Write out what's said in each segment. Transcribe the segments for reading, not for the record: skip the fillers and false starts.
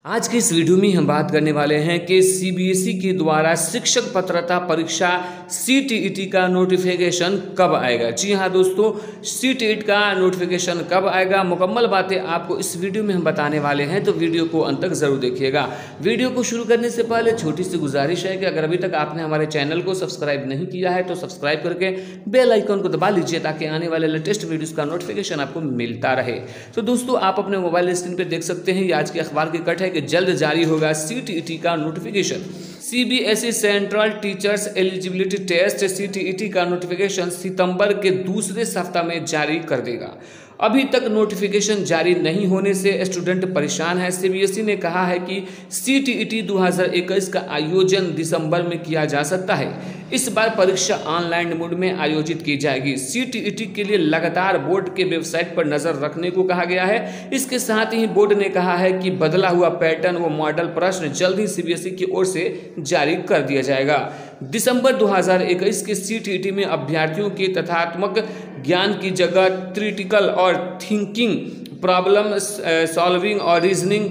आज के इस वीडियो में हम बात करने वाले हैं कि सीबीएसई के द्वारा शिक्षक पात्रता परीक्षा सीटीईटी का नोटिफिकेशन कब आएगा। जी हाँ दोस्तों, सीटीईटी का नोटिफिकेशन कब आएगा, मुकम्मल बातें आपको इस वीडियो में हम बताने वाले हैं, तो वीडियो को अंत तक जरूर देखिएगा। वीडियो को शुरू करने से पहले छोटी सी गुजारिश है कि अगर अभी तक आपने हमारे चैनल को सब्सक्राइब नहीं किया है तो सब्सक्राइब करके बेल आइकन को दबा लीजिए ताकि आने वाले लेटेस्ट वीडियोज़ का नोटिफिकेशन आपको मिलता रहे। तो दोस्तों, आप अपने मोबाइल स्क्रीन पर देख सकते हैं, ये आज के अखबार की कट है कि जल्द जारी होगा सीटीईटी का notification. CBSE central teachers eligibility test CTET का नोटिफिकेशन सितंबर के दूसरे सप्ताह में जारी कर देगा। अभी तक नोटिफिकेशन जारी नहीं होने से स्टूडेंट परेशान है। सीबीएसई ने कहा है कि सीटीईटी 2021 का आयोजन दिसंबर में किया जा सकता है। इस बार परीक्षा ऑनलाइन मोड में आयोजित की जाएगी। सीटीईटी के लिए लगातार बोर्ड के वेबसाइट पर नजर रखने को कहा गया है। इसके साथ ही बोर्ड ने कहा है कि बदला हुआ पैटर्न व मॉडल प्रश्न जल्द ही सीबीएसई की ओर से जारी कर दिया जाएगा। दिसंबर 2021 के सीटीईटी में अभ्यर्थियों के तथ्यात्मक ज्ञान की जगह क्रिटिकल और थिंकिंग, प्रॉब्लम सॉल्विंग और रीजनिंग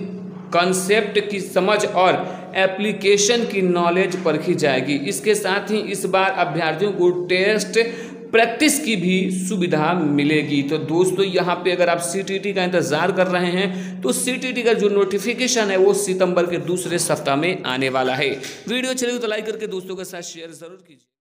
कॉन्सेप्ट की समझ और एप्लीकेशन की नॉलेज परखी जाएगी। इसके साथ ही इस बार अभ्यर्थियों को टेस्ट प्रैक्टिस की भी सुविधा मिलेगी। तो दोस्तों, यहाँ पे अगर आप सीटीईटी का इंतजार कर रहे हैं तो सीटीईटी का जो नोटिफिकेशन है वो सितंबर के दूसरे सप्ताह में आने वाला है। वीडियो चलेगी तो लाइक करके दोस्तों के साथ शेयर जरूर कीजिए।